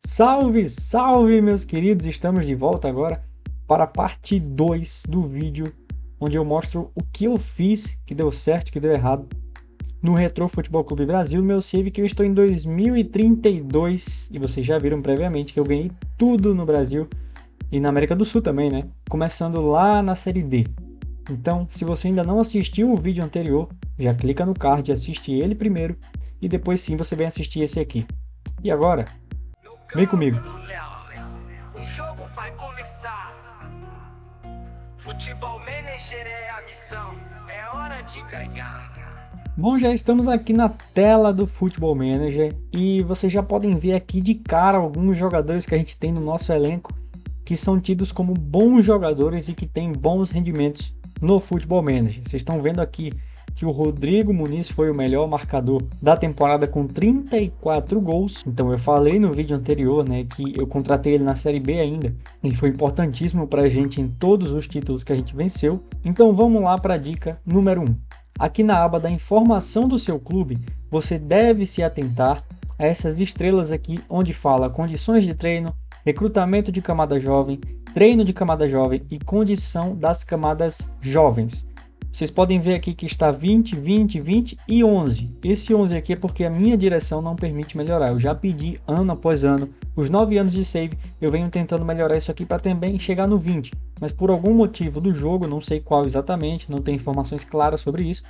Salve, salve, meus queridos! Estamos de volta agora para a parte 2 do vídeo, onde eu mostro o que eu fiz, que deu certo, que deu errado, no Retro Futebol Clube Brasil, meu save que eu estou em 2032, e vocês já viram previamente que eu ganhei tudo no Brasil e na América do Sul também, né? Começando lá na Série D. Então, se você ainda não assistiu o vídeo anterior, já clica no card e assiste ele primeiro, e depois sim você vem assistir esse aqui. E agora, vem comigo! O jogo vai começar. Futebol Manager é a missão. É hora de ganhar. Bom, já estamos aqui na tela do Football Manager e vocês já podem ver aqui de cara alguns jogadores que a gente tem no nosso elenco que são tidos como bons jogadores e que têm bons rendimentos no Football Manager. Vocês estão vendo aqui que o Rodrigo Muniz foi o melhor marcador da temporada com 34 gols. Então eu falei no vídeo anterior, né, que eu contratei ele na Série B ainda. Ele foi importantíssimo para a gente em todos os títulos que a gente venceu. Então vamos lá para a dica número 1. Aqui na aba da informação do seu clube, você deve se atentar a essas estrelas aqui, onde fala condições de treino, recrutamento de camada jovem, treino de camada jovem e condição das camadas jovens. Vocês podem ver aqui que está 20, 20, 20 e 11. Esse 11 aqui é porque a minha direção não permite melhorar. Eu já pedi ano após ano, os 9 anos de save, eu venho tentando melhorar isso aqui para também chegar no 20. Mas por algum motivo do jogo, não sei qual exatamente, não tem informações claras sobre isso,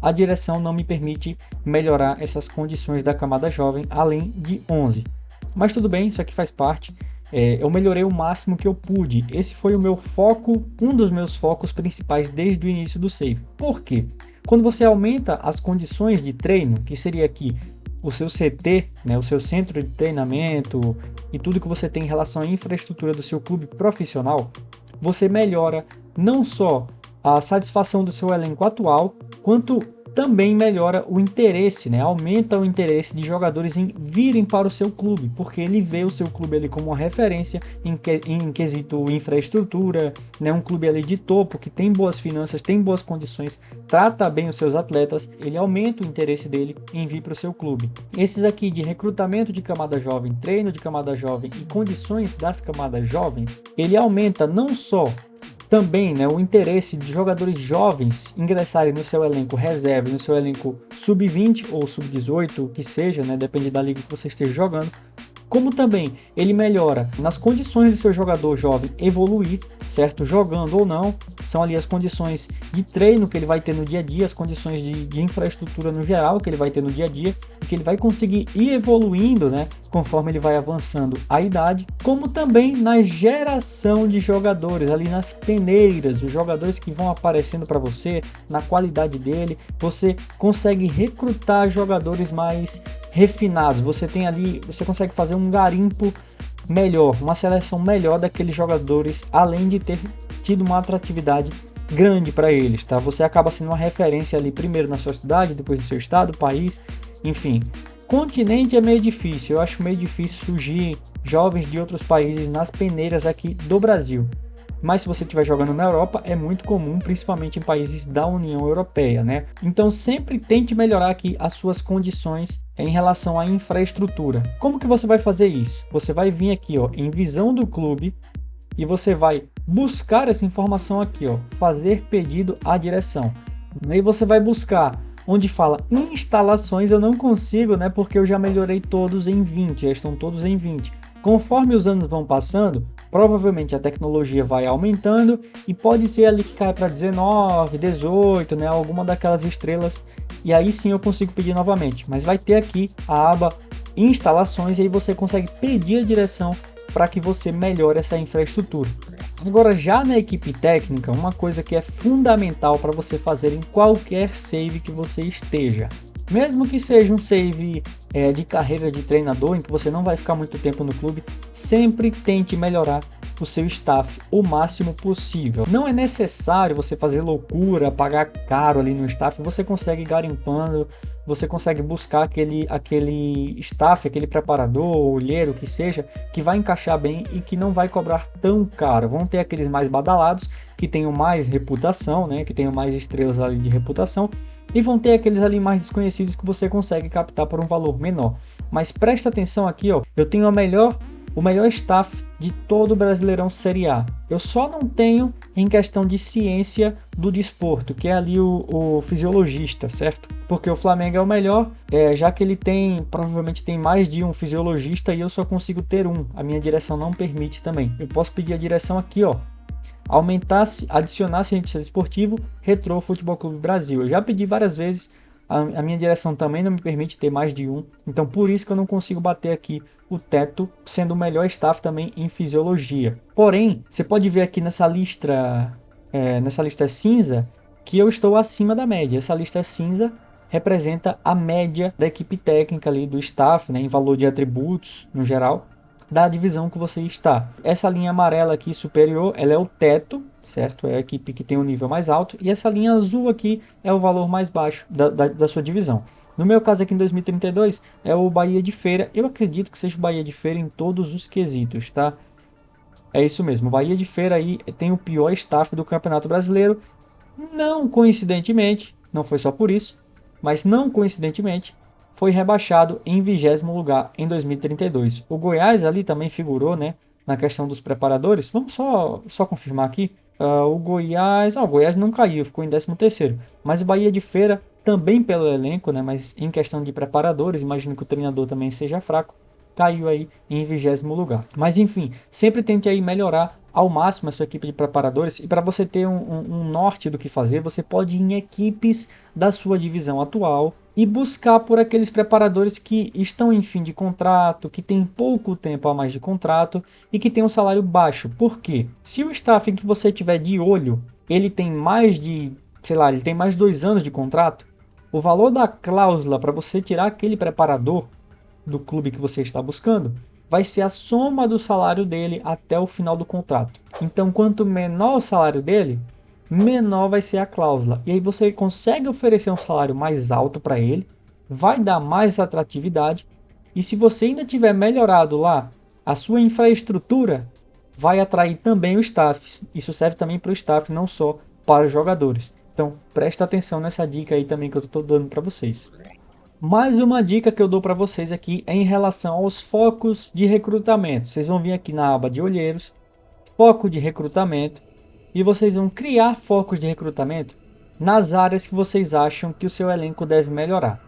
a direção não me permite melhorar essas condições da camada jovem além de 11. Mas tudo bem, isso aqui faz parte. Eu melhorei o máximo que eu pude. Esse foi o meu foco, um dos meus focos principais desde o início do save. Por quê? Quando você aumenta as condições de treino, que seria aqui o seu CT, né, o seu centro de treinamento e tudo que você tem em relação à infraestrutura do seu clube profissional, você melhora não só a satisfação do seu elenco atual, quanto também melhora o interesse, né? Aumenta o interesse de jogadores em virem para o seu clube, porque ele vê o seu clube ali como uma referência em quesito infraestrutura, né? Um clube ali de topo, que tem boas finanças, tem boas condições, trata bem os seus atletas, ele aumenta o interesse dele em vir para o seu clube. Esses aqui de recrutamento de camada jovem, treino de camada jovem e condições das camadas jovens, ele aumenta não só também, né, o interesse de jogadores jovens ingressarem no seu elenco reserva, no seu elenco sub-20 ou sub-18, que seja, né, depende da liga que você esteja jogando, como também ele melhora nas condições do seu jogador jovem evoluir, certo? Jogando ou não, são ali as condições de treino que ele vai ter no dia a dia, as condições de infraestrutura no geral que ele vai ter no dia a dia, e que ele vai conseguir ir evoluindo, né, conforme ele vai avançando a idade, como também na geração de jogadores, ali nas peneiras, os jogadores que vão aparecendo para você, na qualidade dele, você consegue recrutar jogadores mais refinados, você tem ali, você consegue fazer um garimpo melhor, uma seleção melhor daqueles jogadores, além de ter tido uma atratividade grande para eles, tá? Você acaba sendo uma referência ali primeiro na sua cidade, depois no seu estado, país, enfim. Continente é meio difícil, eu acho meio difícil surgir jovens de outros países nas peneiras aqui do Brasil. Mas se você estiver jogando na Europa, é muito comum, principalmente em países da União Europeia, né? Então sempre tente melhorar aqui as suas condições em relação à infraestrutura. Como que você vai fazer isso? Você vai vir aqui, ó, em visão do clube, e você vai buscar essa informação aqui, ó, fazer pedido à direção. Aí você vai buscar onde fala instalações, eu não consigo, né? Porque eu já melhorei todos em 20, já estão todos em 20. Conforme os anos vão passando, provavelmente a tecnologia vai aumentando e pode ser ali que cai para 19, 18, né, alguma daquelas estrelas, e aí sim eu consigo pedir novamente, mas vai ter aqui a aba instalações e aí você consegue pedir a direção para que você melhore essa infraestrutura. Agora, já na equipe técnica, uma coisa que é fundamental para você fazer em qualquer save que você esteja, mesmo que seja um save de carreira de treinador, em que você não vai ficar muito tempo no clube, sempre tente melhorar o seu staff o máximo possível. Não é necessário você fazer loucura, pagar caro ali no staff, você consegue garimpando, você consegue buscar aquele staff, aquele preparador, olheiro, que seja, que vai encaixar bem e que não vai cobrar tão caro. Vão ter aqueles mais badalados, que tenham mais reputação, né, que tenham mais estrelas ali de reputação, e vão ter aqueles ali mais desconhecidos que você consegue captar por um valor menor. Mas presta atenção aqui, ó, eu tenho a melhor o melhor staff de todo o Brasileirão Série A. Eu só não tenho em questão de ciência do desporto, que é ali o fisiologista, certo? Porque o Flamengo é o melhor, já que ele provavelmente tem mais de um fisiologista e eu só consigo ter um. A minha direção não permite também. Eu posso pedir a direção aqui, ó. Adicionar cientista esportivo, Retrô Futebol Clube Brasil. Eu já pedi várias vezes, a minha direção também não me permite ter mais de um, então por isso que eu não consigo bater aqui o teto, sendo o melhor staff também em fisiologia. Porém, você pode ver aqui nessa lista cinza, que eu estou acima da média. Essa lista cinza representa a média da equipe técnica ali do staff, né, em valor de atributos no geral, da divisão que você está. Essa linha amarela aqui superior, ela é o teto, certo? É a equipe que tem um nível mais alto. E essa linha azul aqui é o valor mais baixo da sua divisão. No meu caso aqui em 2032 é o Bahia de Feira. Eu acredito que seja o Bahia de Feira em todos os quesitos, tá? É isso mesmo, o Bahia de Feira aí tem o pior staff do Campeonato Brasileiro. Não coincidentemente, não foi só por isso, mas não coincidentemente, foi rebaixado em 20º lugar em 2032. O Goiás ali também figurou, né, na questão dos preparadores. Vamos só confirmar aqui. O Goiás não caiu, ficou em 13º. Mas o Bahia de Feira também pelo elenco, né, mas em questão de preparadores, imagino que o treinador também seja fraco, caiu aí em 20º lugar. Mas enfim, sempre tente aí melhorar ao máximo a sua equipe de preparadores, e para você ter um norte do que fazer, você pode ir em equipes da sua divisão atual e buscar por aqueles preparadores que estão em fim de contrato, que tem pouco tempo a mais de contrato e que tem um salário baixo. Por quê? Se o staff que você tiver de olho, ele tem mais de 2 anos de contrato, o valor da cláusula para você tirar aquele preparador do clube que você está buscando vai ser a soma do salário dele até o final do contrato. Então, quanto menor o salário dele, menor vai ser a cláusula. E aí você consegue oferecer um salário mais alto para ele, vai dar mais atratividade, e se você ainda tiver melhorado lá a sua infraestrutura, vai atrair também o staff. Isso serve também para o staff, não só para os jogadores. Então, presta atenção nessa dica aí também que eu estou dando para vocês. Mais uma dica que eu dou para vocês aqui é em relação aos focos de recrutamento. Vocês vão vir aqui na aba de olheiros, foco de recrutamento, e vocês vão criar focos de recrutamento nas áreas que vocês acham que o seu elenco deve melhorar.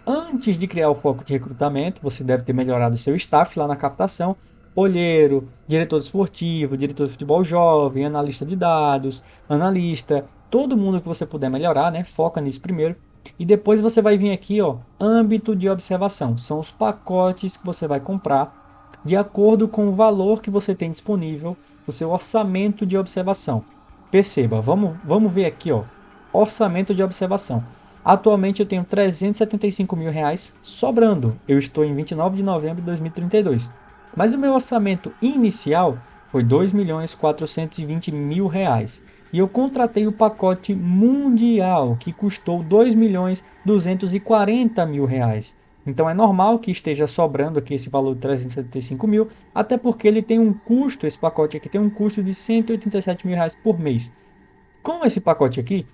Antes de criar o foco de recrutamento, você deve ter melhorado o seu staff lá na captação, olheiro, diretor esportivo, diretor de futebol jovem, analista de dados, analista, todo mundo que você puder melhorar, né? Foca nisso primeiro. E depois você vai vir aqui, ó, âmbito de observação. São os pacotes que você vai comprar de acordo com o valor que você tem disponível, o seu orçamento de observação. Perceba, vamos ver aqui, ó, orçamento de observação. Atualmente eu tenho R$375 mil sobrando. Eu estou em 29 de novembro de 2032. Mas o meu orçamento inicial foi R$2.420.000. E eu contratei o pacote mundial, que custou R$2.240.000. Então é normal que esteja sobrando aqui esse valor de 375 mil, até porque ele tem um custo, esse pacote aqui tem um custo de R$187.000 por mês. Com esse pacote aqui,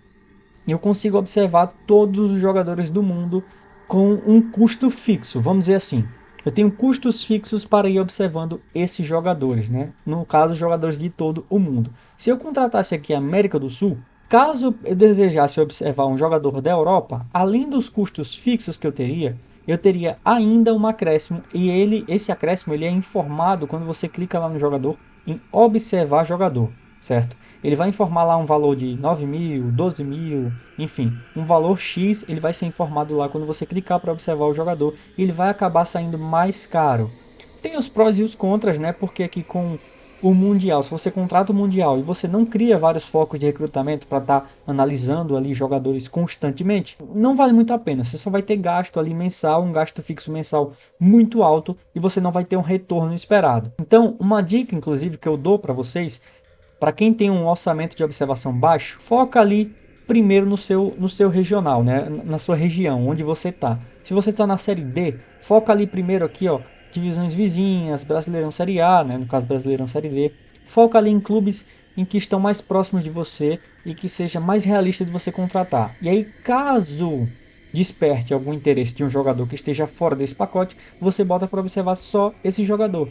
eu consigo observar todos os jogadores do mundo com um custo fixo, vamos dizer assim. Eu tenho custos fixos para ir observando esses jogadores, né? No caso, jogadores de todo o mundo. Se eu contratasse aqui a América do Sul, caso eu desejasse observar um jogador da Europa, além dos custos fixos que eu teria ainda um acréscimo. E esse acréscimo ele é informado quando você clica lá no jogador em observar jogador, certo? Ele vai informar lá um valor de 9 mil, 12 mil, enfim, um valor X, ele vai ser informado lá quando você clicar para observar o jogador, e ele vai acabar saindo mais caro. Tem os prós e os contras, né? Porque aqui com o Mundial, se você contrata o Mundial e você não cria vários focos de recrutamento para estar analisando ali jogadores constantemente, não vale muito a pena. Você só vai ter gasto ali mensal, um gasto fixo mensal muito alto, e você não vai ter um retorno esperado. Então, uma dica, inclusive, que eu dou para vocês, para quem tem um orçamento de observação baixo, foca ali primeiro no seu regional, né? Na sua região, onde você está. Se você está na Série D, foca ali primeiro aqui, ó, divisões vizinhas, Brasileirão Série A, né? No caso Brasileirão Série D. Foca ali em clubes em que estão mais próximos de você e que seja mais realista de você contratar. E aí, caso desperte algum interesse de um jogador que esteja fora desse pacote, você bota para observar só esse jogador.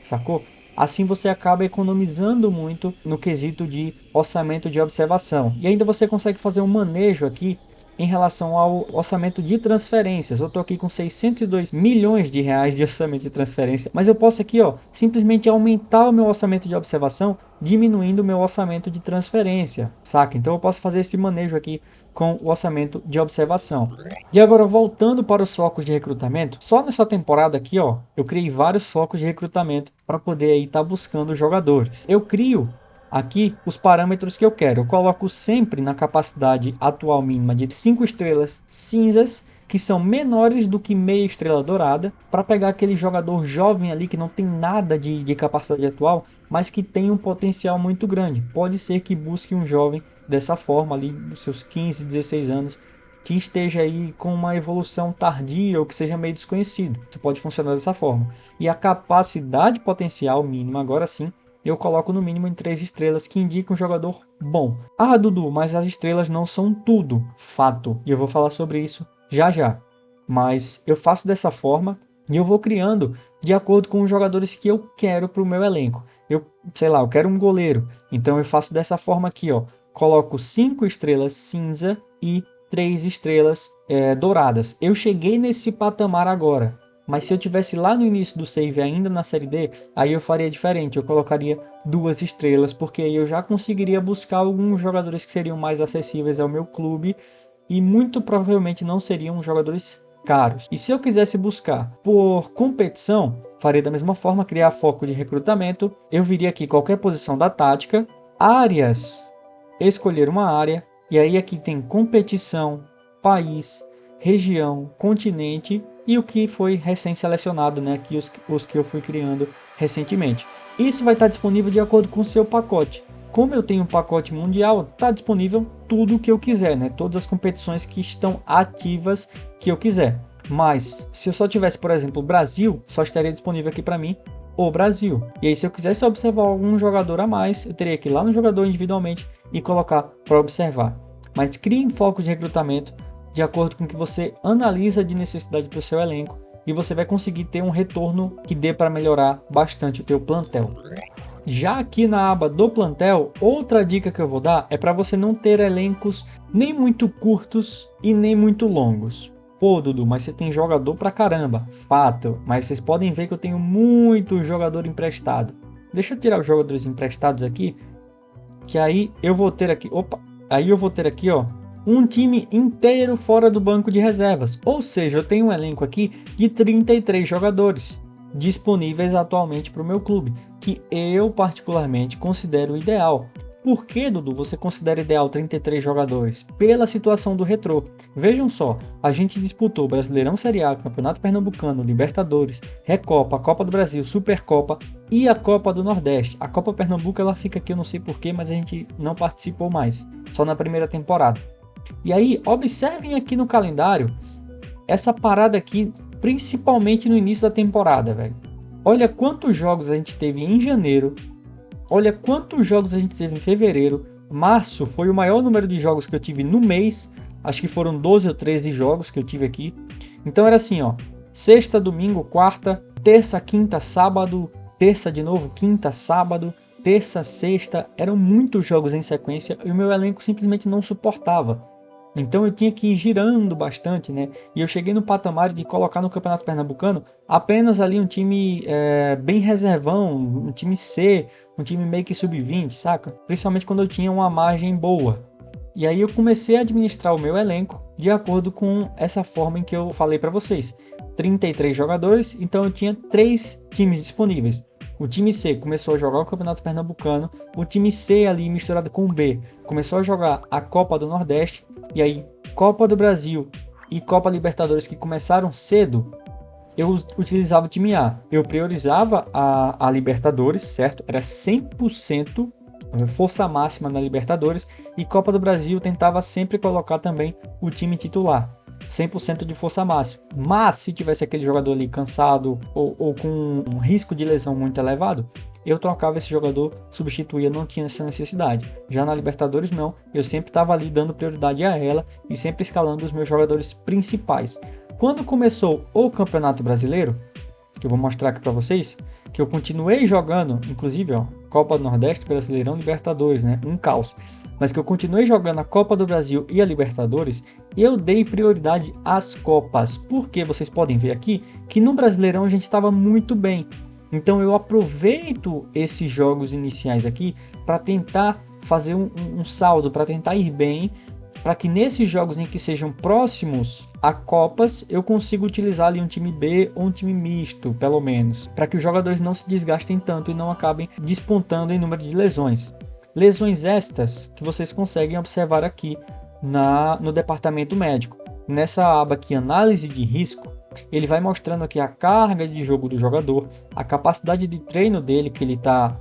sacou? Assim você acaba economizando muito no quesito de orçamento de observação. E ainda você consegue fazer um manejo aqui em relação ao orçamento de transferências. Eu estou aqui com 602 milhões de reais de orçamento de transferência, mas eu posso aqui, ó, simplesmente aumentar o meu orçamento de observação, diminuindo o meu orçamento de transferência, saca? Então eu posso fazer esse manejo aqui com o orçamento de observação. E agora voltando para os focos de recrutamento, só nessa temporada aqui, ó, eu criei vários focos de recrutamento para poder aí estar buscando jogadores. Eu crio aqui os parâmetros que eu quero. Eu coloco sempre na capacidade atual mínima de 5 estrelas cinzas, que são menores do que meia estrela dourada, para pegar aquele jogador jovem ali que não tem nada de capacidade atual, mas que tem um potencial muito grande. Pode ser que busque um jovem dessa forma ali, dos seus 15, 16 anos, que esteja aí com uma evolução tardia ou que seja meio desconhecido. Isso pode funcionar dessa forma. E a capacidade potencial mínima, agora sim, eu coloco no mínimo em 3 estrelas, que indica um jogador bom. Ah, Dudu, mas as estrelas não são tudo. Fato. E eu vou falar sobre isso já já. Mas eu faço dessa forma e eu vou criando de acordo com os jogadores que eu quero para o meu elenco. Eu quero um goleiro. Então eu faço dessa forma aqui, ó. Coloco 5 estrelas cinza e 3 estrelas douradas. Eu cheguei nesse patamar agora. Mas se eu tivesse lá no início do save ainda na série D, aí eu faria diferente. Eu colocaria 2 estrelas, porque aí eu já conseguiria buscar alguns jogadores que seriam mais acessíveis ao meu clube e muito provavelmente não seriam jogadores caros. E se eu quisesse buscar por competição, faria da mesma forma, criar foco de recrutamento. Eu viria aqui qualquer posição da tática, áreas, escolher uma área, e aí aqui tem competição, país, região, continente e o que foi recém-selecionado, né? Aqui os que eu fui criando recentemente. Isso vai estar disponível de acordo com o seu pacote. Como eu tenho um pacote mundial, está disponível tudo o que eu quiser, né? Todas as competições que estão ativas que eu quiser. Mas se eu só tivesse, por exemplo, o Brasil, só estaria disponível aqui para mim o Brasil. E aí se eu quisesse observar algum jogador a mais, eu teria que ir lá no jogador individualmente e colocar para observar. Mas criem focos de recrutamento de acordo com o que você analisa de necessidade do seu elenco e você vai conseguir ter um retorno que dê para melhorar bastante o teu plantel. Já aqui na aba do plantel, outra dica que eu vou dar é para você não ter elencos nem muito curtos e nem muito longos. Pô, Dudu, mas você tem jogador pra caramba. Fato, mas vocês podem ver que eu tenho muito jogador emprestado. Deixa eu tirar os jogadores emprestados aqui, que aí eu vou ter aqui, ó, um time inteiro fora do banco de reservas. Ou seja, eu tenho um elenco aqui de 33 jogadores disponíveis atualmente para o meu clube, que eu particularmente considero ideal. Por que, Dudu, você considera ideal 33 jogadores? Pela situação do Retrô. Vejam só, a gente disputou Brasileirão Série A, Campeonato Pernambucano, Libertadores, Recopa, Copa do Brasil, Supercopa e a Copa do Nordeste. A Copa Pernambuco ela fica aqui, eu não sei porquê, mas a gente não participou mais, só na primeira temporada. E aí, observem aqui no calendário essa parada aqui, principalmente no início da temporada, velho. Olha quantos jogos a gente teve em janeiro, olha quantos jogos a gente teve em fevereiro. Março foi o maior número de jogos que eu tive no mês, acho que foram 12 ou 13 jogos que eu tive aqui. Então era assim, ó, sexta, domingo, quarta, terça, quinta, sábado, terça de novo, quinta, sábado, terça, sexta, eram muitos jogos em sequência e o meu elenco simplesmente não suportava. Então eu tinha que ir girando bastante, né? E eu cheguei no patamar de colocar no Campeonato Pernambucano apenas ali um time bem reservão, um time C, um time meio que sub-20, saca? Principalmente quando eu tinha uma margem boa. E aí eu comecei a administrar o meu elenco de acordo com essa forma em que eu falei para vocês. 33 jogadores, então eu tinha 3 times disponíveis. O time C começou a jogar o Campeonato Pernambucano, o time C ali misturado com o B começou a jogar a Copa do Nordeste, e aí Copa do Brasil e Copa Libertadores que começaram cedo, eu utilizava o time A. Eu priorizava a Libertadores, certo? Era 100% força máxima na Libertadores, e Copa do Brasil tentava sempre colocar também o time titular. 100% de força máxima. Mas se tivesse aquele jogador ali cansado ou com um risco de lesão muito elevado, eu trocava esse jogador, substituía, não tinha essa necessidade. Já na Libertadores não, eu sempre estava ali dando prioridade a ela e sempre escalando os meus jogadores principais. Quando começou o Campeonato Brasileiro, que eu vou mostrar aqui para vocês, que eu continuei jogando, inclusive, ó, Copa do Nordeste, Brasileirão, Libertadores, né? Um caos. Mas que eu continuei jogando a Copa do Brasil e a Libertadores, eu dei prioridade às Copas. Porque vocês podem ver aqui que no Brasileirão a gente estava muito bem. Então eu aproveito esses jogos iniciais aqui para tentar fazer um saldo, para tentar ir bem, para que nesses jogos em que sejam próximos a Copas, eu consiga utilizar ali um time B ou um time misto, pelo menos, para que os jogadores não se desgastem tanto e não acabem despontando em número de lesões. Lesões estas que vocês conseguem observar aqui no departamento médico. Nessa aba aqui, análise de risco, ele vai mostrando aqui a carga de jogo do jogador, a capacidade de treino dele, que ele está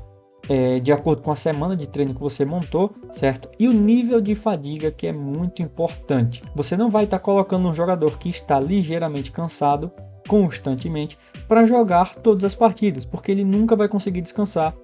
de acordo com a semana de treino que você montou, certo? E o nível de fadiga, que é muito importante. Você não vai estar colocando um jogador que está ligeiramente cansado constantemente para jogar todas as partidas, porque ele nunca vai conseguir descansar.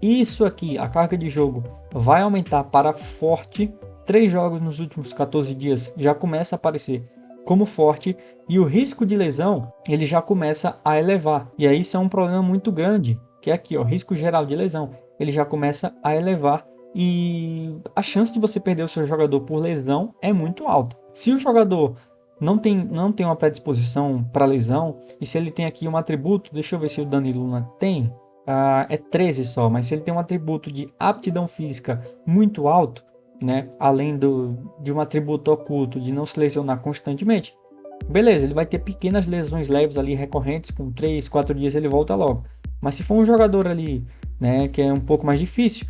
Isso aqui, a carga de jogo, vai aumentar para forte. 3 jogos nos últimos 14 dias já começa a aparecer como forte, e o risco de lesão ele já começa a elevar. E aí isso é um problema muito grande, que é aqui, ó, risco geral de lesão, ele já começa a elevar e a chance de você perder o seu jogador por lesão é muito alta. Se o jogador não tem uma predisposição para lesão, e se ele tem aqui um atributo, deixa eu ver se o Dani Luna tem, é 13 só, mas se ele tem um atributo de aptidão física muito alto, né, além de um atributo oculto de não se lesionar constantemente, beleza, ele vai ter pequenas lesões leves ali recorrentes, com 3, 4 dias ele volta logo. Mas se for um jogador ali, né, que é um pouco mais difícil,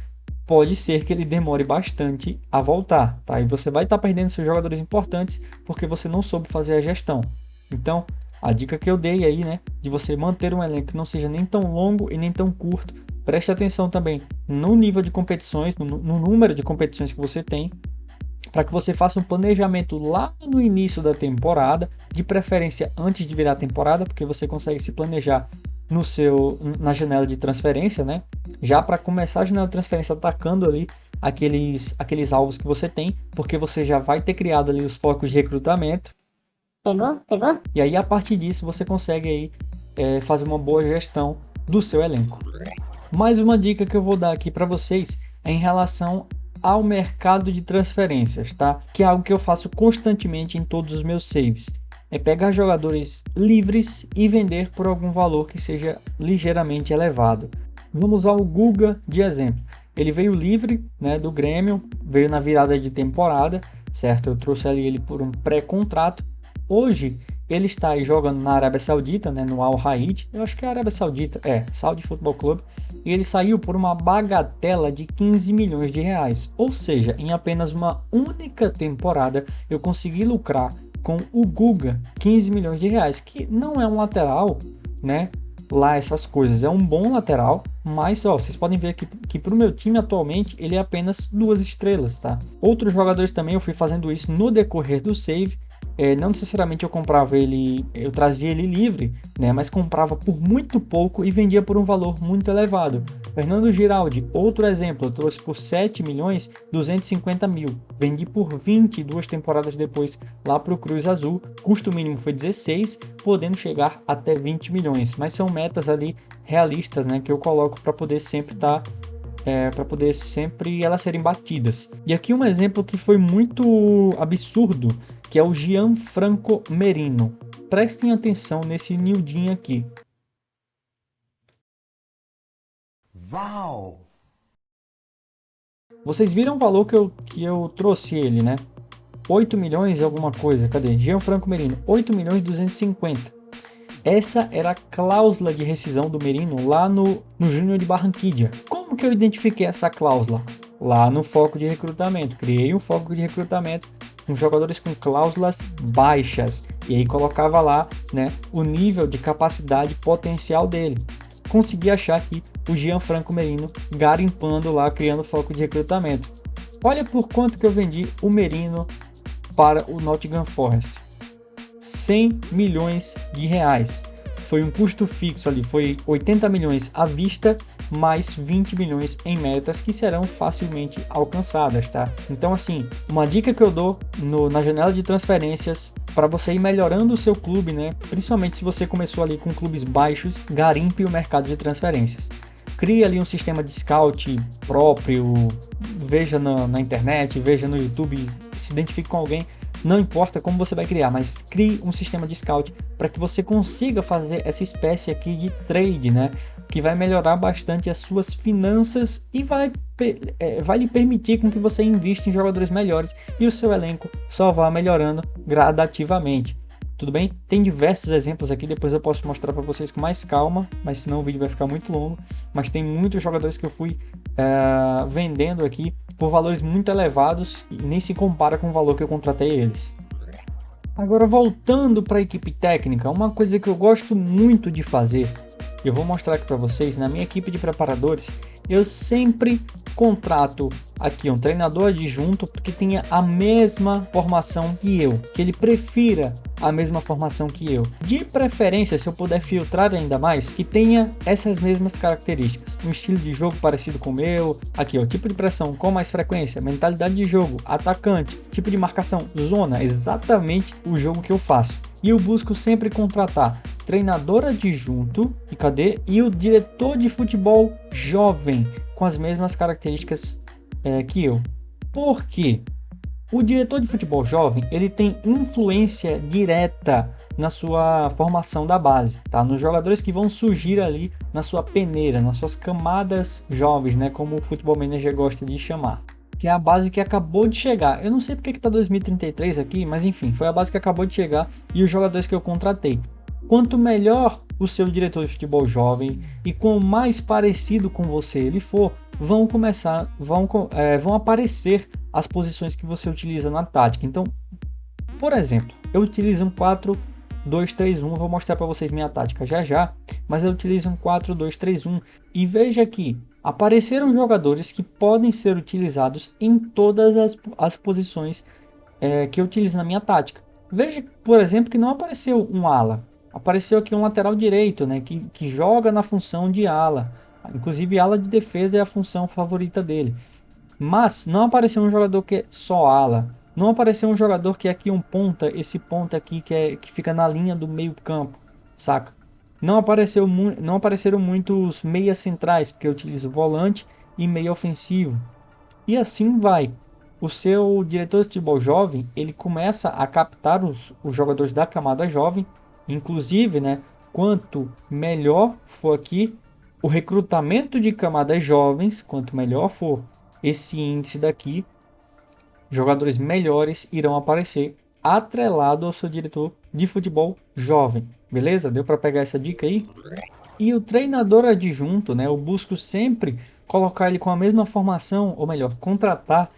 pode ser que ele demore bastante a voltar, tá? E você vai estar perdendo seus jogadores importantes porque você não soube fazer a gestão. Então, a dica que eu dei aí, né, de você manter um elenco que não seja nem tão longo e nem tão curto. Preste atenção também no nível de competições, no número de competições que você tem, para que você faça um planejamento lá no início da temporada, de preferência antes de virar a temporada, porque você consegue se planejar na janela de transferência, né? Já para começar a janela de transferência atacando ali aqueles alvos que você tem, porque você já vai ter criado ali os focos de recrutamento. Pegou? E aí a partir disso você consegue aí fazer uma boa gestão do seu elenco. Mais uma dica que eu vou dar aqui para vocês é em relação ao mercado de transferências, tá? Que é algo que eu faço constantemente em todos os meus saves. É pegar jogadores livres e vender por algum valor que seja ligeiramente elevado. Vamos usar o Guga de exemplo. Ele veio livre, né, do Grêmio, veio na virada de temporada, certo? Eu trouxe ali ele por um pré-contrato. Hoje ele está aí jogando na Arábia Saudita, né, no Al Raid. Eu acho que é a Arábia Saudita, Saudi Football Club. E ele saiu por uma bagatela de 15 milhões de reais. Ou seja, em apenas uma única temporada eu consegui lucrar com o Guga 15 milhões de reais, que não é um lateral, né, lá essas coisas, é um bom lateral, mas ó, vocês podem ver aqui que para o meu time atualmente ele é apenas 2 estrelas, tá? Outros jogadores também eu fui fazendo isso no decorrer do save. Não necessariamente eu comprava ele, eu trazia ele livre, né, mas comprava por muito pouco e vendia por um valor muito elevado. Fernando Giraldi, outro exemplo, eu trouxe por 7 milhões 250 mil, vendi por 22 temporadas depois lá para o Cruz Azul, custo mínimo foi 16, podendo chegar até 20 milhões, mas são metas ali realistas, né, que eu coloco para poder sempre estar para poder sempre elas serem batidas. E aqui um exemplo que foi muito absurdo, que é o Gianfranco Merino. Prestem atenção nesse nildinho aqui. Uau! Vocês viram o valor que eu trouxe ele, né? 8 milhões e alguma coisa. Cadê? Gianfranco Merino. 8 milhões e 250. Essa era a cláusula de rescisão do Merino lá no Júnior de Barranquilla. Como que eu identifiquei essa cláusula? Lá no foco de recrutamento. Criei um foco de recrutamento com jogadores com cláusulas baixas. E aí colocava lá, né, o nível de capacidade potencial dele. Consegui achar aqui o Gianfranco Merino garimpando lá, criando foco de recrutamento. Olha por quanto que eu vendi o Merino para o Nottingham Forest. 100 milhões de reais. foi um custo fixo ali, foi 80 milhões à vista, mais 20 milhões em metas que serão facilmente alcançadas, tá? Então assim, uma dica que eu dou na janela de transferências para você ir melhorando o seu clube, né? Principalmente se você começou ali com clubes baixos, garimpe o mercado de transferências. Crie ali um sistema de scout próprio, veja na internet, veja no YouTube, se identifique com alguém, não importa como você vai criar, mas crie um sistema de scout para que você consiga fazer essa espécie aqui de trade, né? Que vai melhorar bastante as suas finanças e vai lhe permitir com que você invista em jogadores melhores e o seu elenco só vá melhorando gradativamente. Tudo bem? Tem diversos exemplos aqui, depois eu posso mostrar para vocês com mais calma, mas senão o vídeo vai ficar muito longo. Mas tem muitos jogadores que eu fui vendendo aqui por valores muito elevados e nem se compara com o valor que eu contratei eles. Agora voltando para a equipe técnica, uma coisa que eu gosto muito de fazer, eu vou mostrar aqui para vocês, na minha equipe de preparadores, eu sempre contrato aqui um treinador adjunto que tenha a mesma formação que eu, que ele prefira a mesma formação que eu. De preferência, se eu puder filtrar ainda mais, que tenha essas mesmas características. Um estilo de jogo parecido com o meu, aqui ó, tipo de pressão com mais frequência, mentalidade de jogo, atacante, tipo de marcação, zona, exatamente o jogo que eu faço. E eu busco sempre contratar treinador adjunto e o diretor de futebol jovem com as mesmas características que eu. Por quê? O diretor de futebol jovem ele tem influência direta na sua formação da base, tá? Nos jogadores que vão surgir ali na sua peneira, nas suas camadas jovens, né? Como o Football Manager gosta de chamar. Que é a base que acabou de chegar. Eu não sei porque que tá 2033 aqui, mas enfim, foi a base que acabou de chegar e os jogadores que eu contratei. Quanto melhor o seu diretor de futebol jovem e quanto mais parecido com você ele for, vão aparecer as posições que você utiliza na tática. Então, por exemplo, eu utilizo um 4-2-3-1, vou mostrar para vocês minha tática já, mas eu utilizo um 4-2-3-1 e veja aqui, apareceram jogadores que podem ser utilizados em todas as posições que eu utilizo na minha tática. Veja, por exemplo, que não apareceu um ala. Apareceu aqui um lateral direito, né, que joga na função de ala. Inclusive, ala de defesa é a função favorita dele. Mas não apareceu um jogador que é só ala. Não apareceu um jogador que é aqui um ponta, esse ponta aqui que fica na linha do meio campo, saca? Não apareceram muitos meias centrais, porque eu utilizo volante e meia ofensivo. E assim vai. O seu diretor de futebol jovem, ele começa a captar os jogadores da camada jovem. Inclusive, né, quanto melhor for aqui o recrutamento de camadas jovens, quanto melhor for esse índice daqui, jogadores melhores irão aparecer atrelado ao seu diretor de futebol jovem. Beleza? Deu para pegar essa dica aí? E o treinador adjunto, né, eu busco sempre colocar ele com a mesma formação, ou melhor, contratar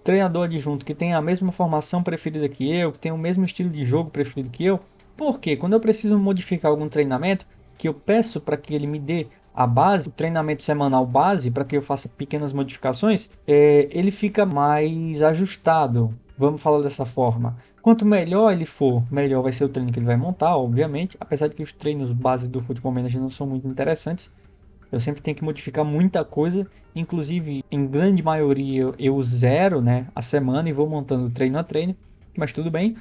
treinador adjunto que tem a mesma formação preferida que eu, que tem o mesmo estilo de jogo preferido que eu. Porque quando eu preciso modificar algum treinamento, que eu peço para que ele me dê a base, o treinamento semanal base, para que eu faça pequenas modificações, ele fica mais ajustado, vamos falar dessa forma. Quanto melhor ele for, melhor vai ser o treino que ele vai montar, obviamente, apesar de que os treinos base do Football Manager não são muito interessantes. Eu sempre tenho que modificar muita coisa, inclusive em grande maioria eu zero, né, a semana e vou montando treino a treino. Mas tudo bem,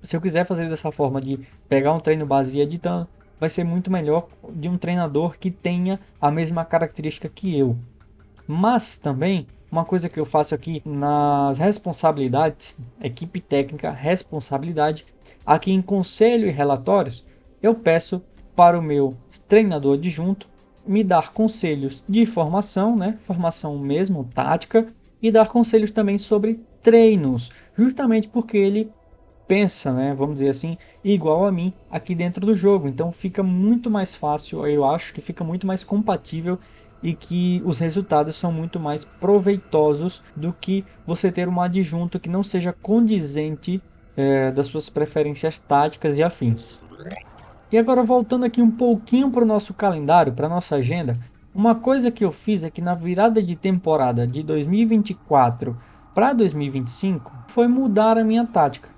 se eu quiser fazer dessa forma de pegar um treino base e editando, vai ser muito melhor de um treinador que tenha a mesma característica que eu. Mas também, uma coisa que eu faço aqui nas responsabilidades, equipe técnica, responsabilidade, aqui em conselho e relatórios, eu peço para o meu treinador adjunto me dar conselhos de formação, né? Formação mesmo, tática, e dar conselhos também sobre treinos, justamente porque ele pensa, né, vamos dizer assim, igual a mim aqui dentro do jogo. Então fica muito mais fácil, eu acho que fica muito mais compatível e que os resultados são muito mais proveitosos do que você ter um adjunto que não seja condizente das suas preferências táticas e afins. E agora voltando aqui um pouquinho para o nosso calendário, para a nossa agenda, uma coisa que eu fiz é que na virada de temporada de 2024 para 2025 foi mudar a minha tática.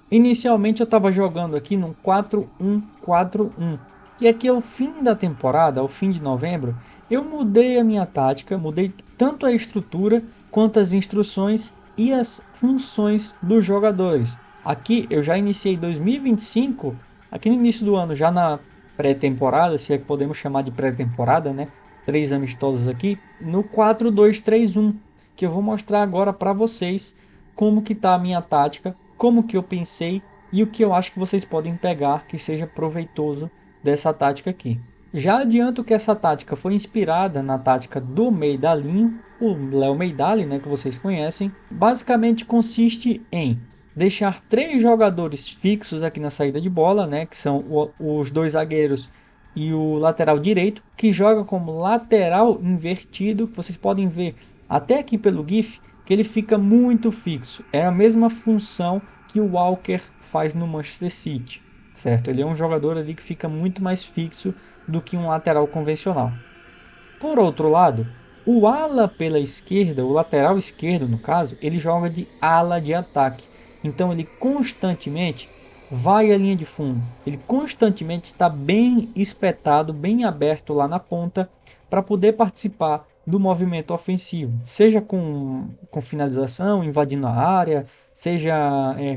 Inicialmente eu estava jogando aqui num 4-1-4-1, E aqui ao fim da temporada, ao fim de novembro, eu mudei a minha tática, mudei tanto a estrutura quanto as instruções e as funções dos jogadores. Aqui eu já iniciei 2025, aqui no início do ano, já na pré-temporada, se é que podemos chamar de pré-temporada, né? 3 amistosos aqui, no 4-2-3-1, que eu vou mostrar agora para vocês como que tá a minha tática, como que eu pensei e o que eu acho que vocês podem pegar que seja proveitoso dessa tática aqui. Já adianto que essa tática foi inspirada na tática do Meidalinho, o Léo Meidali, né, que vocês conhecem. Basicamente consiste em deixar 3 jogadores fixos aqui na saída de bola, né, que são os 2 zagueiros e o lateral direito, que joga como lateral invertido, que vocês podem ver até aqui pelo GIF, que ele fica muito fixo. É a mesma função que o Walker faz no Manchester City, certo? Ele é um jogador ali que fica muito mais fixo do que um lateral convencional. Por outro lado, o ala pela esquerda, o lateral esquerdo no caso, ele joga de ala de ataque. Então ele constantemente vai à linha de fundo. Ele constantemente está bem espetado, bem aberto lá na ponta para poder participar do movimento ofensivo, seja com finalização, invadindo a área, seja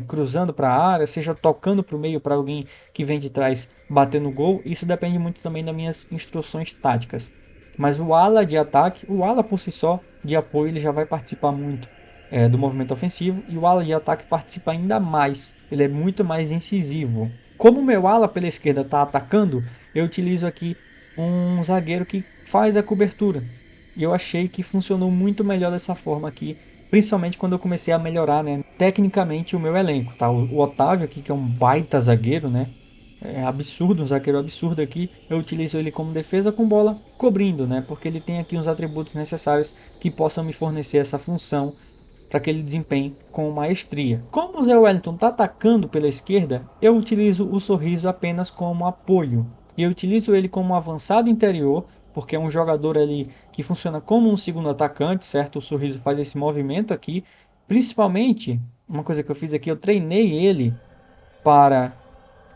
cruzando para a área, seja tocando para o meio para alguém que vem de trás bater no gol. Isso depende muito também das minhas instruções táticas. Mas o ala de ataque, o ala por si só de apoio, ele já vai participar muito do movimento ofensivo, e o ala de ataque participa ainda mais, ele é muito mais incisivo. Como o meu ala pela esquerda está atacando, eu utilizo aqui um zagueiro que faz a cobertura. E eu achei que funcionou muito melhor dessa forma aqui, principalmente quando eu comecei a melhorar, né, tecnicamente o meu elenco. Tá? O Otávio aqui, que é um baita zagueiro, né? É absurdo, um zagueiro absurdo aqui. Eu utilizo ele como defesa com bola cobrindo, né? Porque ele tem aqui uns atributos necessários que possam me fornecer essa função para que ele desempenhe com maestria. Como o Zé Wellington está atacando pela esquerda, eu utilizo o Sorriso apenas como apoio. E eu utilizo ele como avançado interior, porque é um jogador ali que funciona como um segundo atacante, certo? O Sorriso faz esse movimento aqui. Principalmente, uma coisa que eu fiz aqui, eu treinei ele para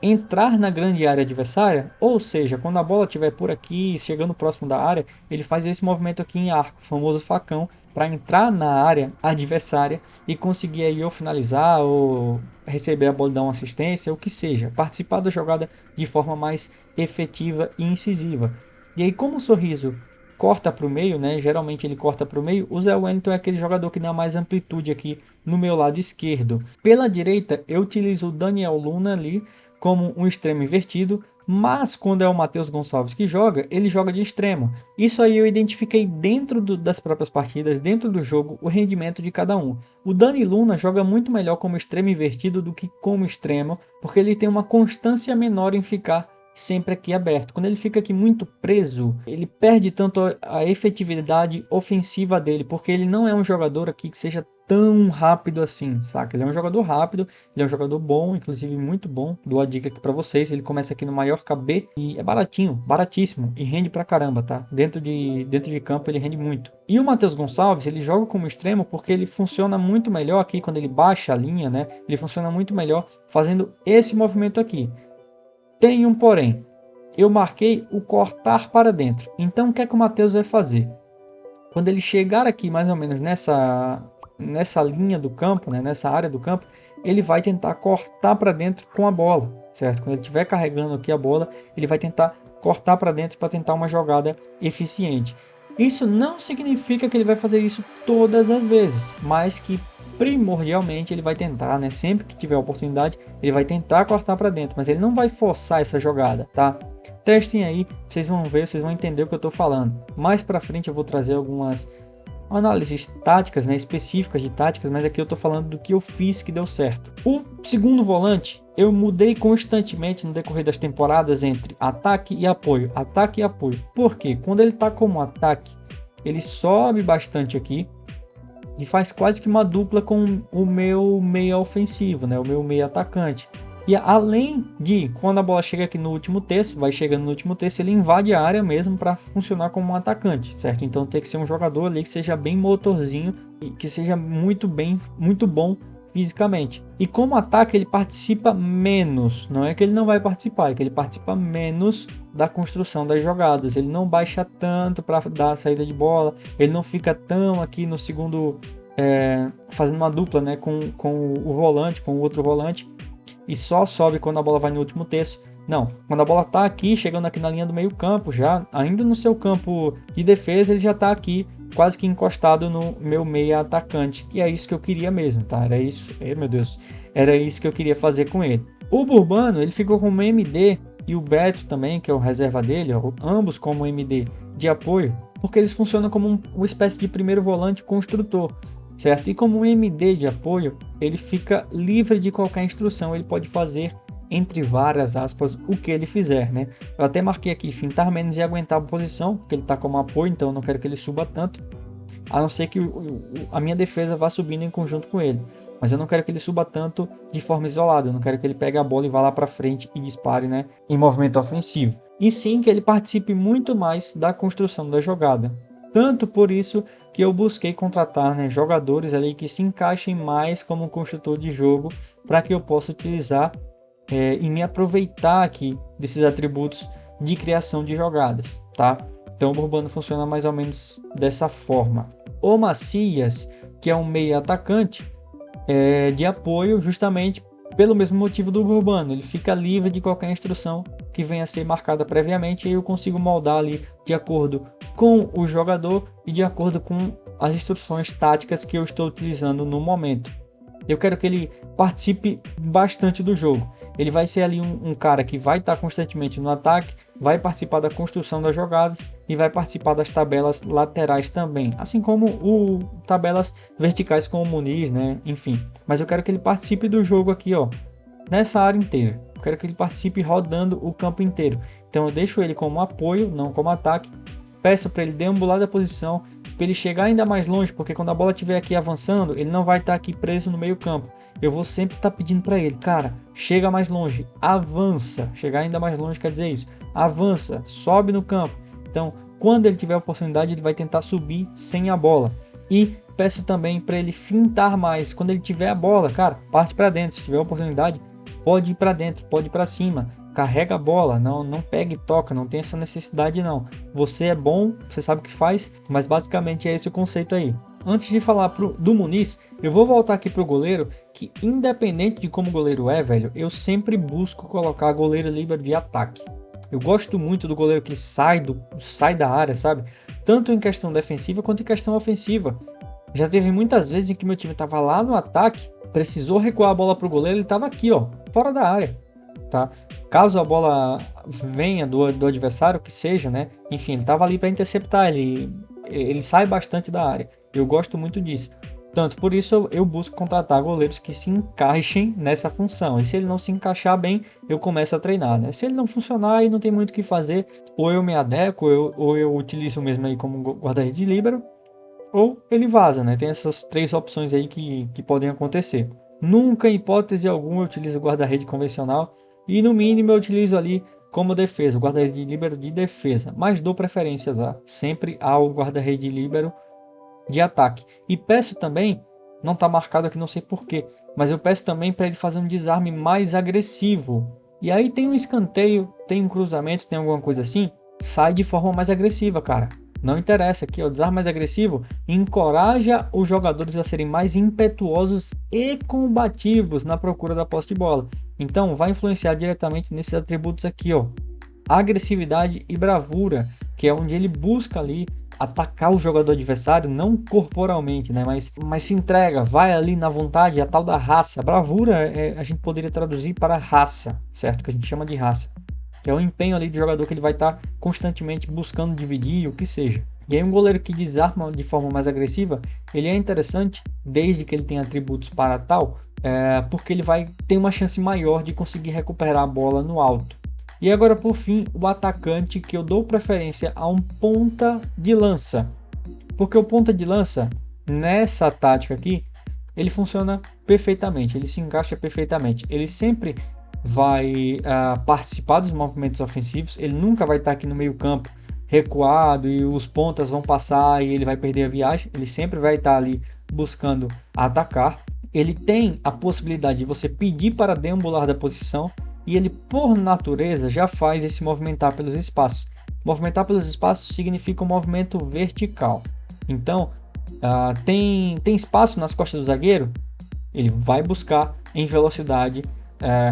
entrar na grande área adversária, ou seja, quando a bola estiver por aqui, chegando próximo da área, ele faz esse movimento aqui em arco, o famoso facão, para entrar na área adversária e conseguir aí ou finalizar ou receber a bola e dar uma assistência, o que seja, participar da jogada de forma mais efetiva e incisiva. E aí, como o Sorriso corta para o meio, né? Geralmente ele corta para o meio. O Zé Wellington é aquele jogador que dá mais amplitude aqui no meu lado esquerdo. Pela direita, eu utilizo o Daniel Luna ali como um extremo invertido, mas quando é o Matheus Gonçalves que joga, ele joga de extremo. Isso aí eu identifiquei dentro das próprias partidas, dentro do jogo, o rendimento de cada um. O Dani Luna joga muito melhor como extremo invertido do que como extremo, porque ele tem uma constância menor em ficar sempre aqui aberto. Quando ele fica aqui muito preso, ele perde tanto a efetividade ofensiva dele, porque ele não é um jogador aqui que seja tão rápido assim, saca? Ele é um jogador rápido, ele é um jogador bom, inclusive muito bom. Dou a dica aqui pra vocês, ele começa aqui no Mallorca B e é baratinho, baratíssimo e rende pra caramba, tá? Dentro de campo ele rende muito. E o Matheus Gonçalves, ele joga como extremo porque ele funciona muito melhor aqui quando ele baixa a linha, né? Ele funciona muito melhor fazendo esse movimento aqui. Tem um porém, eu marquei o cortar para dentro. Então o que é que o Matheus vai fazer? Quando ele chegar aqui mais ou menos nessa linha do campo, né, nessa área do campo, ele vai tentar cortar para dentro com a bola, certo? Quando ele estiver carregando aqui a bola, ele vai tentar cortar para dentro para tentar uma jogada eficiente. Isso não significa que ele vai fazer isso todas as vezes, mas que primordialmente ele vai tentar, né? Sempre que tiver oportunidade, ele vai tentar cortar para dentro, mas ele não vai forçar essa jogada, tá? Testem aí, vocês vão ver, vocês vão entender o que eu estou falando. Mais para frente eu vou trazer algumas análises táticas, né, específicas de táticas, mas aqui eu estou falando do que eu fiz que deu certo. O segundo volante eu mudei constantemente no decorrer das temporadas entre ataque e apoio, ataque e apoio. Por quê? Quando ele está como ataque, ele sobe bastante aqui e faz quase que uma dupla com o meu meia ofensivo, né, o meu meia atacante. E além de, quando a bola chega aqui no último terço, vai chegando no último terço, ele invade a área mesmo para funcionar como um atacante, certo? Então tem que ser um jogador ali que seja bem motorzinho e que seja muito bom fisicamente. E como ataque ele participa menos, não é que ele não vai participar, é que ele participa menos da construção das jogadas. Ele não baixa tanto para dar a saída de bola, ele não fica tão aqui no segundo, fazendo uma dupla, né, com o volante, com o outro volante, e só sobe quando a bola vai no último terço. Não, quando a bola está aqui, chegando aqui na linha do meio campo, já ainda no seu campo de defesa, ele já está aqui quase que encostado no meu meia atacante, que é isso que eu queria mesmo, tá? Era isso, meu Deus, era isso que eu queria fazer com ele. O Burbano, ele ficou como MD, e o Beto também, que é o reserva dele, ó, ambos como MD de apoio, porque eles funcionam como uma espécie de primeiro volante construtor, certo? E como um MD de apoio, ele fica livre de qualquer instrução, ele pode fazer, entre várias aspas, o que ele fizer, né? Eu até marquei aqui fintar menos e aguentar a posição, porque ele está como apoio, então eu não quero que ele suba tanto, a não ser que a minha defesa vá subindo em conjunto com ele. Mas eu não quero que ele suba tanto de forma isolada, eu não quero que ele pegue a bola e vá lá para frente e dispare, né, em movimento ofensivo. E sim que ele participe muito mais da construção da jogada. Tanto por isso que eu busquei contratar, né, jogadores ali que se encaixem mais como construtor de jogo, para que eu possa utilizar e me aproveitar aqui desses atributos de criação de jogadas, tá? Então o Burbano funciona mais ou menos dessa forma. O Macias, que é um meia atacante de apoio, justamente pelo mesmo motivo do Burbano, ele fica livre de qualquer instrução que venha a ser marcada previamente, e eu consigo moldar ali de acordo com o jogador e de acordo com as instruções táticas que eu estou utilizando no momento. Eu quero que ele participe bastante do jogo. Ele vai ser ali um cara que vai estar constantemente no ataque, vai participar da construção das jogadas e vai participar das tabelas laterais também, assim como tabelas verticais com o Muniz, né? Enfim. Mas eu quero que ele participe do jogo aqui, ó, nessa área inteira. Eu quero que ele participe rodando o campo inteiro. Então eu deixo ele como apoio, não como ataque. Peço para ele deambular da posição, para ele chegar ainda mais longe, porque quando a bola estiver aqui avançando, ele não vai estar aqui preso no meio campo. Eu vou sempre estar pedindo para ele, cara, chega mais longe, avança. Chegar ainda mais longe quer dizer isso, avança, sobe no campo. Então, quando ele tiver a oportunidade, ele vai tentar subir sem a bola. E peço também para ele fintar mais. Quando ele tiver a bola, cara, parte para dentro. Se tiver a oportunidade, pode ir para dentro, pode ir para cima. Carrega a bola, não pega e toca, não tem essa necessidade não. Você é bom, você sabe o que faz, mas basicamente é esse o conceito aí. Antes de falar do Muniz, eu vou voltar aqui pro goleiro, que independente de como o goleiro é, velho, eu sempre busco colocar goleiro livre de ataque. Eu gosto muito do goleiro que sai da área, sabe? Tanto em questão defensiva quanto em questão ofensiva. Já teve muitas vezes em que meu time estava lá no ataque, precisou recuar a bola pro goleiro, ele estava aqui, ó, fora da área, tá? Caso a bola venha do adversário, que seja, né? Enfim, ele estava ali para interceptar, ele sai bastante da área. Eu gosto muito disso. Tanto por isso eu busco contratar goleiros que se encaixem nessa função. E se ele não se encaixar bem, eu começo a treinar, né? Se ele não funcionar e não tem muito o que fazer, ou eu me adequo, ou eu utilizo mesmo aí como guarda-redes de líbero, ou ele vaza, né? Tem essas três opções aí que podem acontecer. Nunca, em hipótese alguma, eu utilizo guarda-rede convencional. E no mínimo eu utilizo ali como defesa, o guarda-rede de líbero de defesa. Mas dou preferência, tá? Sempre ao guarda-rede de líbero de ataque. E peço também, não está marcado aqui, não sei porquê, mas eu peço também para ele fazer um desarme mais agressivo. E aí tem um escanteio, tem um cruzamento, tem alguma coisa assim, sai de forma mais agressiva, cara. Não interessa aqui, o desarme mais agressivo encoraja os jogadores a serem mais impetuosos e combativos na procura da posse de bola. Então vai influenciar diretamente nesses atributos aqui, ó. Agressividade e bravura, que é onde ele busca ali atacar o jogador adversário, não corporalmente, né, mas se entrega, vai ali na vontade, a tal da raça. Bravura a gente poderia traduzir para raça, certo? Que a gente chama de raça, que é o empenho ali do jogador, que ele vai estar constantemente buscando dividir, o que seja. E aí um goleiro que desarma de forma mais agressiva, ele é interessante desde que ele tenha atributos para tal, porque ele vai ter uma chance maior de conseguir recuperar a bola no alto. E agora, por fim, o atacante, que eu dou preferência a um ponta de lança. Porque o ponta de lança, nessa tática aqui, ele funciona perfeitamente, ele se encaixa perfeitamente. Ele sempre vai participar dos movimentos ofensivos, ele nunca vai estar aqui no meio campo recuado e os pontas vão passar e ele vai perder a viagem. Ele sempre vai estar ali buscando atacar. ele tem a possibilidade de você pedir para deambular da posição, e ele, por natureza, já faz esse movimentar pelos espaços. Movimentar pelos espaços significa um movimento vertical. Então, tem espaço nas costas do zagueiro, ele vai buscar em velocidade,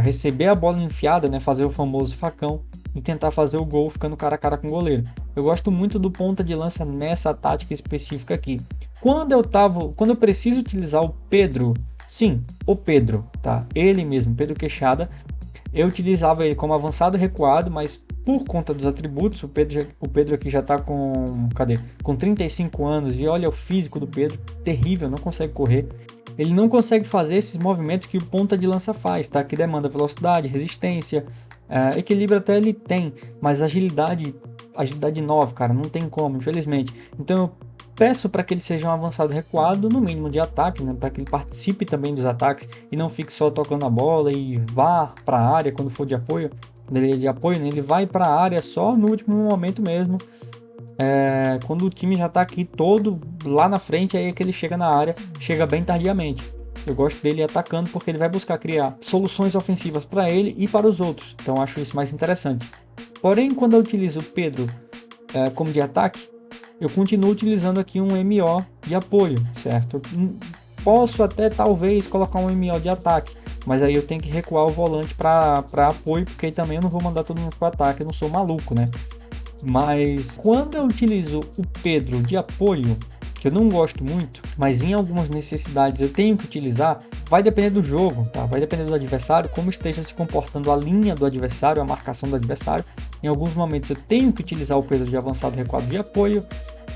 receber a bola enfiada, né, fazer o famoso facão e tentar fazer o gol ficando cara a cara com o goleiro. Eu gosto muito do ponta de lança nessa tática específica aqui. Quando eu preciso utilizar o Pedro, sim, o Pedro, tá? Ele mesmo, Pedro Queixada, eu utilizava ele como avançado recuado, mas por conta dos atributos, o Pedro aqui já está com 35 anos, e olha o físico do Pedro, terrível, não consegue correr. Ele não consegue fazer esses movimentos que o ponta de lança faz, tá? Que demanda velocidade, resistência, equilíbrio até ele tem, mas agilidade 9, cara, não tem como, infelizmente. Então eu peço para que ele seja um avançado recuado, no mínimo de ataque, né? Para que ele participe também dos ataques e não fique só tocando a bola e vá para a área quando for de apoio. Quando ele é de apoio, né? Ele vai para a área só no último momento mesmo. Quando o time já está aqui todo lá na frente, aí é que ele chega na área, chega bem tardiamente. Eu gosto dele atacando porque ele vai buscar criar soluções ofensivas para ele e para os outros, então acho isso mais interessante. Porém, quando eu utilizo o Pedro como de ataque, eu continuo utilizando aqui um MO de apoio, certo? Eu posso até talvez colocar um MO de ataque, mas aí eu tenho que recuar o volante para apoio, porque aí também eu não vou mandar todo mundo para o ataque, eu não sou maluco, né? Mas quando eu utilizo o Pedro de apoio, que eu não gosto muito, mas em algumas necessidades eu tenho que utilizar, vai depender do jogo, tá? Vai depender do adversário, como esteja se comportando a linha do adversário, a marcação do adversário. Em alguns momentos eu tenho que utilizar o Pedro de avançado recuado de apoio.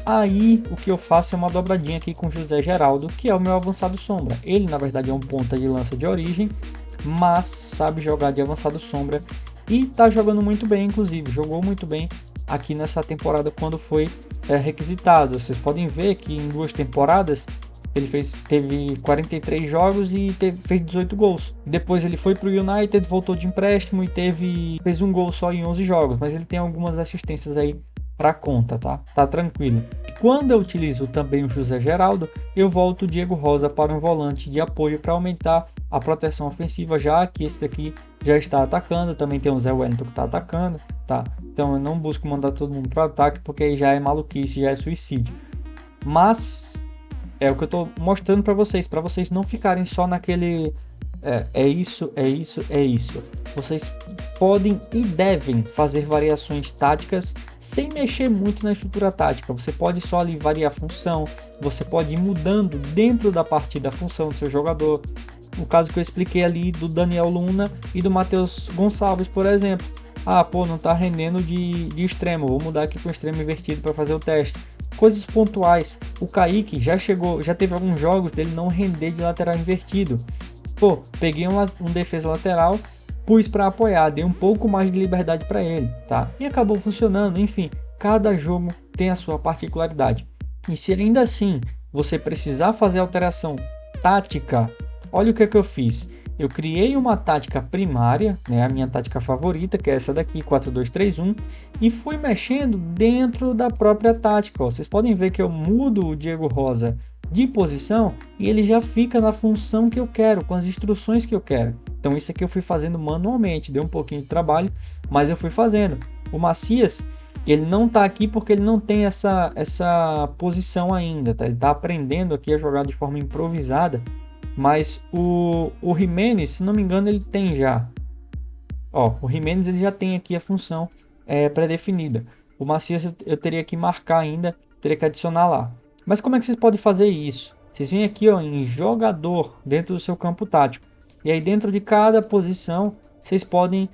Aí o que eu faço é uma dobradinha aqui com o José Geraldo, que é o meu avançado sombra. Ele na verdade é um ponta de lança de origem, mas sabe jogar de avançado sombra e tá jogando muito bem, inclusive, jogou muito bem aqui nessa temporada quando foi requisitado. Vocês podem ver que em 2 temporadas ele teve 43 jogos e fez 18 gols. Depois ele foi para o United, voltou de empréstimo e fez um gol só em 11 jogos, mas ele tem algumas assistências aí para conta, tá? Tá tranquilo. Quando eu utilizo também o José Geraldo, eu volto o Diego Rosa para um volante de apoio para aumentar a proteção ofensiva, já que esse daqui já está atacando. Também tem o Zé Wellington que está atacando, tá? Então eu não busco mandar todo mundo para o ataque, porque aí já é maluquice, já é suicídio. Mas é o que eu estou mostrando para vocês não ficarem só naquele é isso. Vocês podem e devem fazer variações táticas sem mexer muito na estrutura tática. Você pode só ali variar a função, você pode ir mudando dentro da partida a função do seu jogador. O caso que eu expliquei ali do Daniel Luna e do Matheus Gonçalves, por exemplo. Não tá rendendo de extremo, vou mudar aqui para o extremo invertido para fazer o teste. Coisas pontuais. O Kaique já teve alguns jogos dele não render de lateral invertido. Peguei um defesa lateral, pus para apoiar, dei um pouco mais de liberdade para ele, tá? E acabou funcionando. Enfim, cada jogo tem a sua particularidade. E se ainda assim você precisar fazer alteração tática, olha o que eu fiz. Eu criei uma tática primária, né, a minha tática favorita, que é essa daqui, 4-2-3-1, e fui mexendo dentro da própria tática. Vocês podem ver que eu mudo o Diego Rosa de posição e ele já fica na função que eu quero, com as instruções que eu quero. Então isso aqui eu fui fazendo manualmente, deu um pouquinho de trabalho, mas eu fui fazendo. O Macias, ele não está aqui porque ele não tem essa posição ainda, tá? Ele está aprendendo aqui a jogar de forma improvisada. Mas o Jimenez, se não me engano, ele tem já. O Jimenez ele já tem aqui a função pré-definida. O Macias eu teria que marcar ainda, teria que adicionar lá. Mas como é que vocês podem fazer isso? Vocês vêm aqui em jogador, dentro do seu campo tático. E aí dentro de cada posição, vocês podem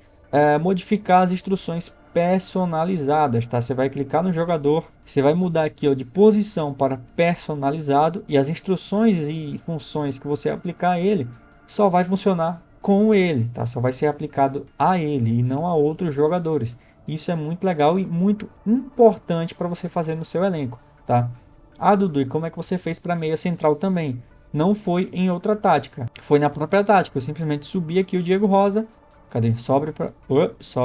modificar as instruções personalizadas, tá? Você vai clicar no jogador, você vai mudar aqui de posição para personalizado, e as instruções e funções que você aplicar a ele só vai funcionar com ele, tá? Só vai ser aplicado a ele e não a outros jogadores. Isso é muito legal e muito importante para você fazer no seu elenco, tá? Dudu, e como é que você fez para meia central também? Não foi em outra tática, foi na própria tática. Eu simplesmente subi aqui o Diego Rosa, sobe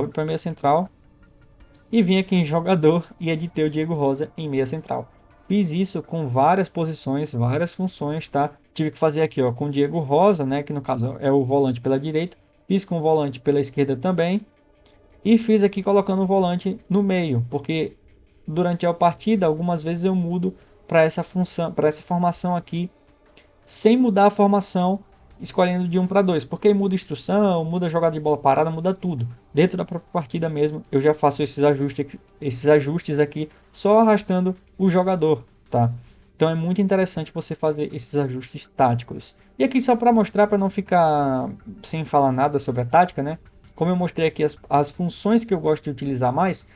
para meia central, e vim aqui em jogador e editei o Diego Rosa em meia central. Fiz isso com várias posições, várias funções, tá? tive que fazer aqui, ó, com o Diego Rosa, né, que no caso é o volante pela direita, fiz com o volante pela esquerda também, e fiz aqui colocando o volante no meio, porque durante a partida algumas vezes eu mudo para essa função, para essa formação aqui, sem mudar a formação, escolhendo de 1 para 2, porque muda instrução, muda jogada de bola parada, muda tudo. Dentro da própria partida mesmo, eu já faço esses ajustes aqui, só arrastando o jogador, tá? Então é muito interessante você fazer esses ajustes táticos. E aqui só para mostrar, para não ficar sem falar nada sobre a tática, né? Como eu mostrei aqui as funções que eu gosto de utilizar mais,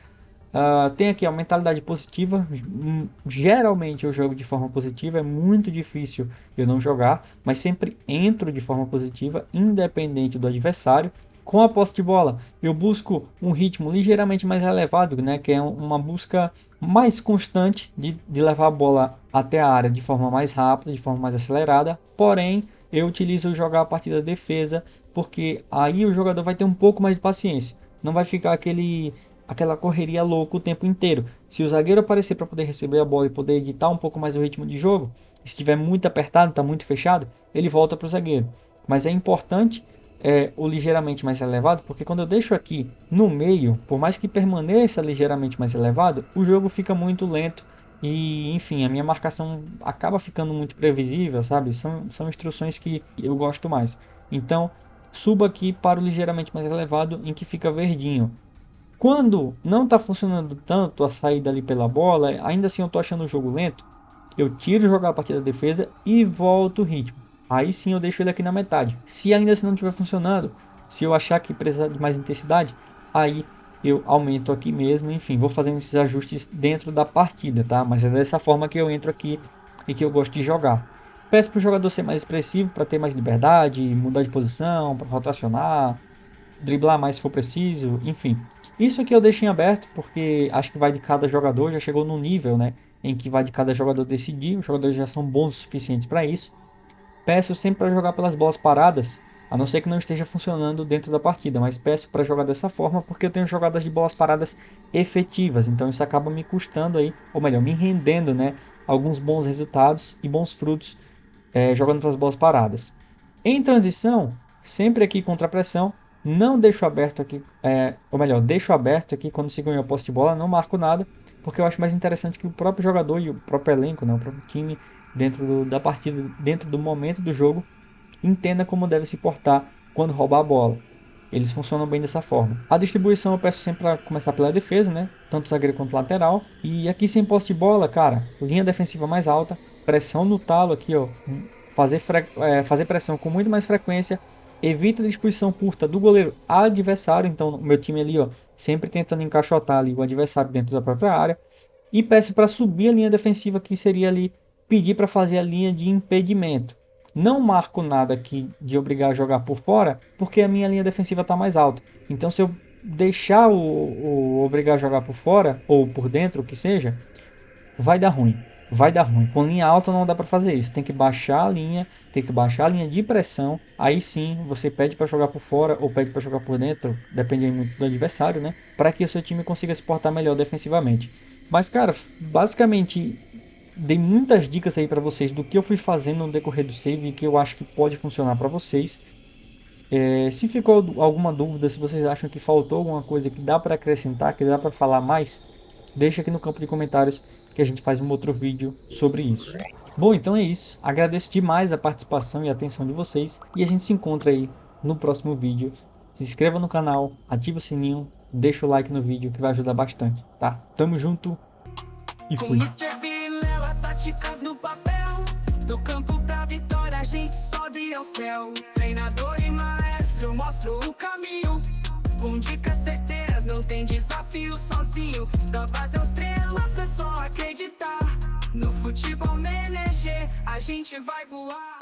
tem aqui a mentalidade positiva. Geralmente eu jogo de forma positiva, é muito difícil eu não jogar, mas sempre entro de forma positiva, independente do adversário. Com a posse de bola, eu busco um ritmo ligeiramente mais elevado, né, que é uma busca mais constante de levar a bola até a área de forma mais rápida, de forma mais acelerada. Porém, eu utilizo jogar a partida defesa, porque aí o jogador vai ter um pouco mais de paciência. Não vai ficar aquela correria louca o tempo inteiro. Se o zagueiro aparecer para poder receber a bola e poder editar um pouco mais o ritmo de jogo, se estiver muito apertado, está muito fechado, ele volta para o zagueiro. Mas é importante o ligeiramente mais elevado, porque quando eu deixo aqui no meio, por mais que permaneça ligeiramente mais elevado, o jogo fica muito lento e, enfim, a minha marcação acaba ficando muito previsível, sabe? São instruções que eu gosto mais. Então, suba aqui para o ligeiramente mais elevado, em que fica verdinho. Quando não está funcionando tanto a saída ali pela bola, ainda assim eu estou achando o jogo lento, eu tiro jogar a partida da defesa e volto o ritmo. Aí sim eu deixo ele aqui na metade. Se ainda assim não estiver funcionando, se eu achar que precisa de mais intensidade, aí eu aumento aqui mesmo. Enfim, vou fazendo esses ajustes dentro da partida, tá? Mas é dessa forma que eu entro aqui e que eu gosto de jogar. Peço para o jogador ser mais expressivo, para ter mais liberdade, mudar de posição, para rotacionar, driblar mais se for preciso, enfim. Isso aqui eu deixo em aberto porque acho que vai de cada jogador, já chegou no nível, né, em que vai de cada jogador decidir, os jogadores já são bons o suficientes para isso. Peço sempre para jogar pelas bolas paradas, a não ser que não esteja funcionando dentro da partida, mas peço para jogar dessa forma porque eu tenho jogadas de bolas paradas efetivas, então isso acaba me custando aí, ou melhor, me rendendo, né, alguns bons resultados e bons frutos jogando pelas bolas paradas. Em transição, sempre aqui contra a pressão, não deixo aberto aqui, ou melhor, deixo aberto aqui quando se ganha a posse de bola, não marco nada, porque eu acho mais interessante que o próprio jogador e o próprio elenco, né, o próprio time, dentro da partida, dentro do momento do jogo, entenda como deve se portar quando roubar a bola. Eles funcionam bem dessa forma. A distribuição eu peço sempre para começar pela defesa, né? Tanto zagueiro quanto lateral. E aqui sem posse de bola, cara, linha defensiva mais alta, pressão no talo aqui, ó. Fazer pressão com muito mais frequência. Evita a distribuição curta do goleiro adversário. Então, o meu time ali, ó, sempre tentando encaixotar ali o adversário dentro da própria área. E peço para subir a linha defensiva, que seria ali pedir para fazer a linha de impedimento. Não marco nada aqui de obrigar a jogar por fora, porque a minha linha defensiva está mais alta. Então, se eu deixar o obrigar a jogar por fora, ou por dentro, o que seja, vai dar ruim. Vai dar ruim. Com linha alta não dá para fazer isso. Tem que baixar a linha, tem que baixar a linha de pressão. Aí sim, você pede para jogar por fora ou pede para jogar por dentro, depende muito do adversário, né? Para que o seu time consiga se portar melhor defensivamente. Mas, cara, basicamente dei muitas dicas aí para vocês do que eu fui fazendo no decorrer do save e que eu acho que pode funcionar para vocês. Se ficou alguma dúvida, se vocês acham que faltou alguma coisa que dá para acrescentar, que dá para falar mais, deixa aqui no campo de comentários que a gente faz um outro vídeo sobre isso. Bom, então é isso. Agradeço demais a participação e a atenção de vocês e a gente se encontra aí no próximo vídeo. Se inscreva no canal, ativa o sininho, deixa o like no vídeo que vai ajudar bastante, tá? Tamo junto e fui! Táticas no papel, do campo pra vitória a gente sobe ao céu. Treinador e maestro mostro o caminho, com dicas certeiras, não tem desafio sozinho. Da base aos estrelas é só acreditar, no Futebol Manager a gente vai voar.